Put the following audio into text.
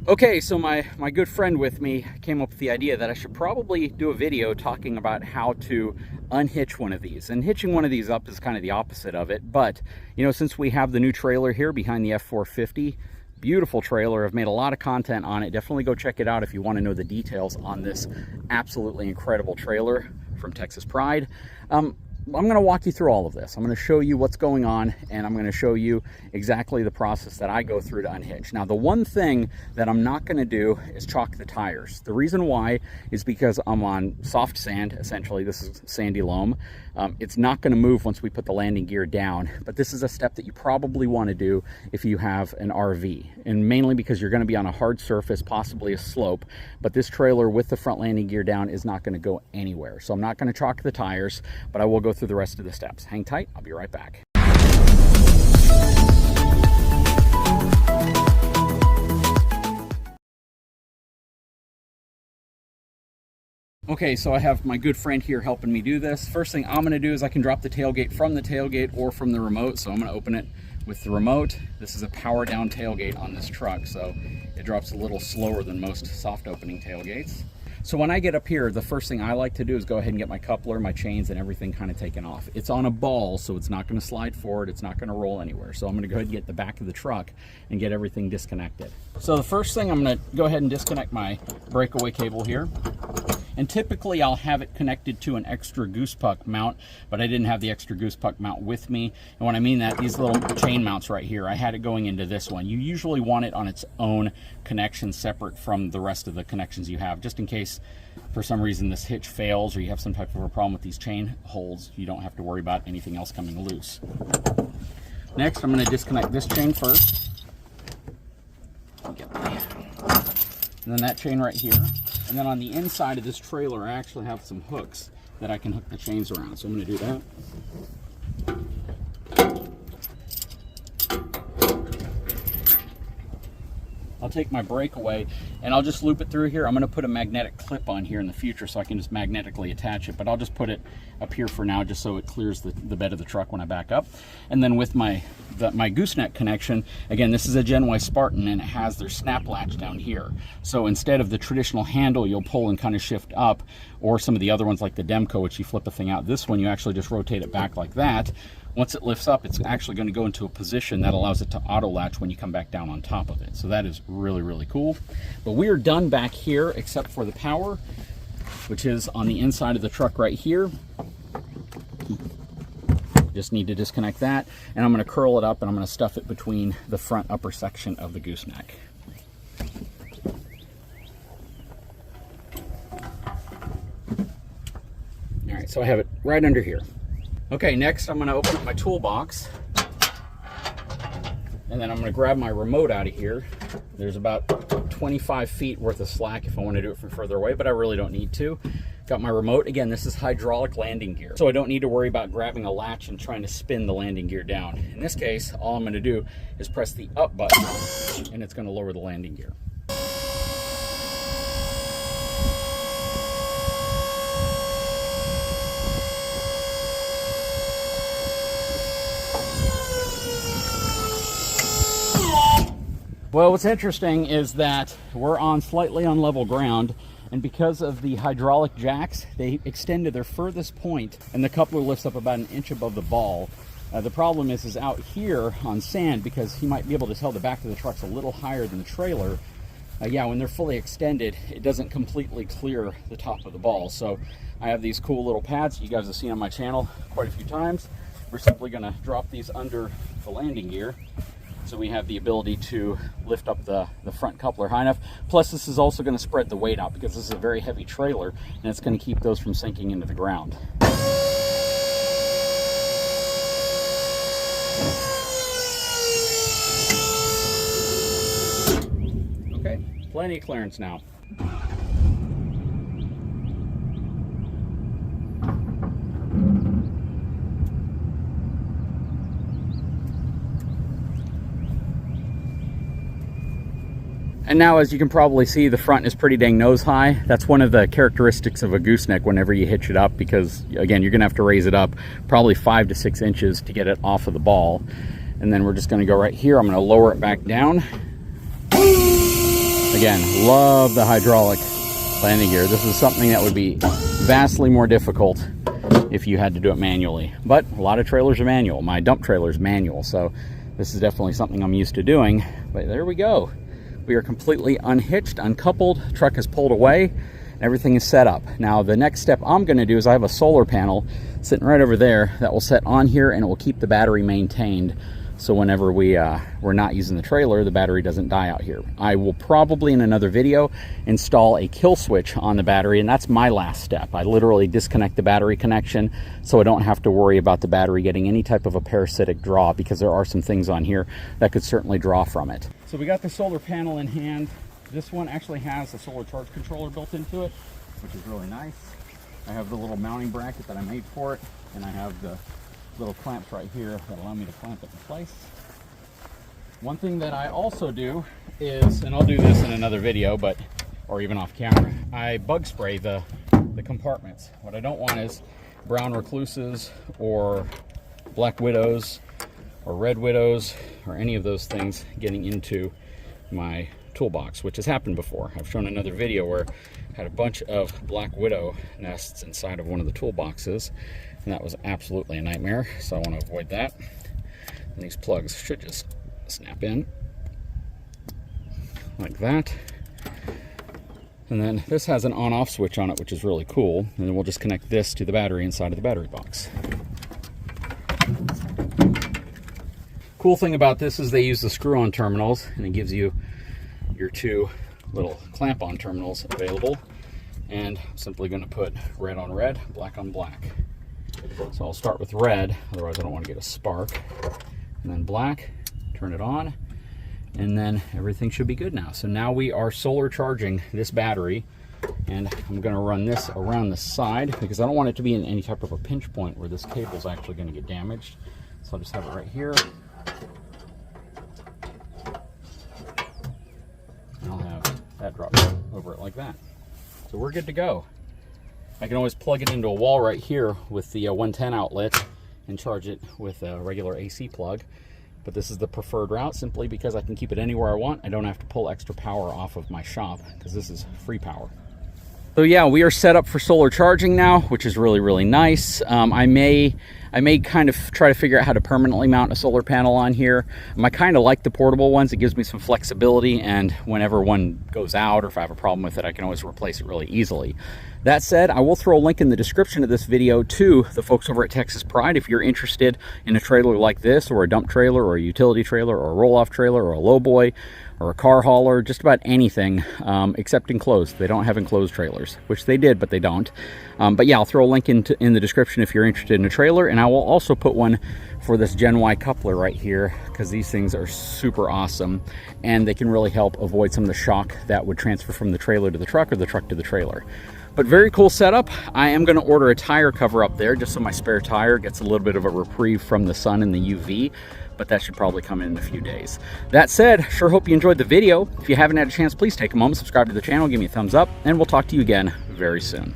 Okay, so my good friend with me came up with the idea that I should probably do a video talking about how to unhitch one of these. And hitching one of these up is kind of the opposite of it. But, you know, since we have the new trailer here behind the F450, beautiful trailer. I've made a lot of content on it. Definitely go check it out if you want to know the details on this absolutely incredible trailer from Texas Pride. I'm going to walk you through all of this. I'm going to show you what's going on, and I'm going to show you exactly the process that I go through to unhitch. Now, the one thing that I'm not going to do is chalk the tires. The reason why is because I'm on soft sand, essentially. This is sandy loam. It's not going to move once we put the landing gear down, but this is a step that you probably want to do if you have an RV, and mainly because you're going to be on a hard surface, possibly a slope, but this trailer with the front landing gear down is not going to go anywhere. So I'm not going to chalk the tires, but I will go through the rest of the steps. Hang tight, I'll be right back. Okay, so I have my good friend here helping me do this. First thing I'm gonna do is I can drop the tailgate from the tailgate or from the remote. So I'm gonna open it with the remote. This is a power down tailgate on this truck, so it drops a little slower than most soft opening tailgates. So when I get up here, the first thing I like to do is go ahead and get my coupler, my chains, and everything kind of taken off. It's on a ball, so it's not going to slide forward. It's not going to roll anywhere. So I'm going to go ahead and get the back of the truck and get everything disconnected. So the first thing, I'm going to go ahead and disconnect my breakaway cable here. And typically I'll have it connected to an extra Goosebuck mount, but I didn't have the extra Goosebuck mount with me. And when I mean that, these little chain mounts right here, I had it going into this one. You usually want it on its own connection, separate from the rest of the connections you have, just in case for some reason this hitch fails or you have some type of a problem with these chain holes. You don't have to worry about anything else coming loose. Next, I'm going to disconnect this chain first. And then that chain right here. And then on the inside of this trailer, I actually have some hooks that I can hook the chains around. So I'm going to do that. I'll take my breakaway and I'll just loop it through here. I'm going to put a magnetic clip on here in the future so I can just magnetically attach it, but I'll just put it up here for now just so it clears the bed of the truck when I back up. And then with my gooseneck connection, again, this is a Gen Y Spartan and it has their snap latch down here. So instead of the traditional handle you'll pull and kind of shift up, or some of the other ones like the Demco, which you flip the thing out, this one you actually just rotate it back like that. Once it lifts up, it's actually going to go into a position that allows it to auto latch when you come back down on top of it. So that is really, really cool. But we are done back here except for the power, which is on the inside of the truck right here. Just need to disconnect that, and I'm going to curl it up and I'm going to stuff it between the front upper section of the gooseneck. All right, so I have it right under here. Okay, next I'm going to open up my toolbox, and then I'm going to grab my remote out of here. There's about 25 feet worth of slack if I want to do it from further away, but I really don't need to. Got my remote. Again, this is hydraulic landing gear, so I don't need to worry about grabbing a latch and trying to spin the landing gear down. In this case, all I'm going to do is press the up button, and it's going to lower the landing gear. Well, what's interesting is that we're on slightly on level ground, and because of the hydraulic jacks, they extend to their furthest point, and the coupler lifts up about an inch above the ball. The problem is out here on sand, because you might be able to tell the back of the truck's a little higher than the trailer. Yeah, when they're fully extended, it doesn't completely clear the top of the ball. So I have these cool little pads you guys have seen on my channel quite a few times. We're simply going to drop these under the landing gear, so we have the ability to lift up the front coupler high enough. Plus, this is also going to spread the weight out because this is a very heavy trailer, and it's going to keep those from sinking into the ground. Okay, plenty of clearance now. And now, as you can probably see, the front is pretty dang nose high. That's one of the characteristics of a gooseneck whenever you hitch it up, because again, you're gonna have to raise it up probably 5 to 6 inches to get it off of the ball. And then we're just gonna go right here. I'm gonna lower it back down. Again, love the hydraulic landing gear. This is something that would be vastly more difficult if you had to do it manually. But a lot of trailers are manual. My dump trailer is manual, so this is definitely something I'm used to doing. But there we go. We are completely unhitched, uncoupled. Truck is pulled away. Everything is set up. Now the next step I'm going to do is I have a solar panel sitting right over there that will set on here, and it will keep the battery maintained. So whenever we're not using the trailer, the battery doesn't die out here. I will probably in another video install a kill switch on the battery, and that's my last step. I literally disconnect the battery connection so I don't have to worry about the battery getting any type of a parasitic draw, because there are some things on here that could certainly draw from it. So we got the solar panel in hand. This one actually has a solar charge controller built into it, which is really nice. I have the little mounting bracket that I made for it, and I have the little clamps right here that allow me to clamp it in place. One thing that I also do is, and I'll do this in another video, or even off camera, I bug spray the compartments. What I don't want is brown recluses or black widows or red widows or any of those things getting into my toolbox, which has happened before. I've shown another video where I had a bunch of black widow nests inside of one of the toolboxes, and that was absolutely a nightmare, so I want to avoid that. And these plugs should just snap in like that. And then this has an on-off switch on it, which is really cool. And then we'll just connect this to the battery inside of the battery box. Cool thing about this is they use the screw-on terminals, and it gives you your two little clamp-on terminals available. And I'm simply going to put red on red, black on black. So I'll start with red, otherwise I don't want to get a spark. And then black, turn it on, and then everything should be good now. So now we are solar charging this battery, and I'm going to run this around the side because I don't want it to be in any type of a pinch point where this cable is actually going to get damaged. So I'll just have it right here. And I'll have that drop over it like that. So we're good to go. I can always plug it into a wall right here with the 110 outlet and charge it with a regular AC plug. But this is the preferred route simply because I can keep it anywhere I want. I don't have to pull extra power off of my shop because this is free power. So yeah, we are set up for solar charging now, which is really, really nice. I may kind of try to figure out how to permanently mount a solar panel on here. I kind of like the portable ones. It gives me some flexibility, and whenever one goes out or if I have a problem with it, I can always replace it really easily. That said, I will throw a link in the description of this video to the folks over at Texas Pride if you're interested in a trailer like this, or a dump trailer, or a utility trailer, or a roll-off trailer, or a lowboy, or a car hauler, just about anything except enclosed. They don't have enclosed trailers, which they did, but they don't. But yeah, I'll throw a link in the description if you're interested in a trailer, and I will also put one for this Gen Y coupler right here, because these things are super awesome, and they can really help avoid some of the shock that would transfer from the trailer to the truck or the truck to the trailer. But very cool setup. I am going to order a tire cover up there just so my spare tire gets a little bit of a reprieve from the sun and the UV, but that should probably come in a few days. That said, sure hope you enjoyed the video. If you haven't had a chance, please take a moment, subscribe to the channel, give me a thumbs up, and we'll talk to you again very soon.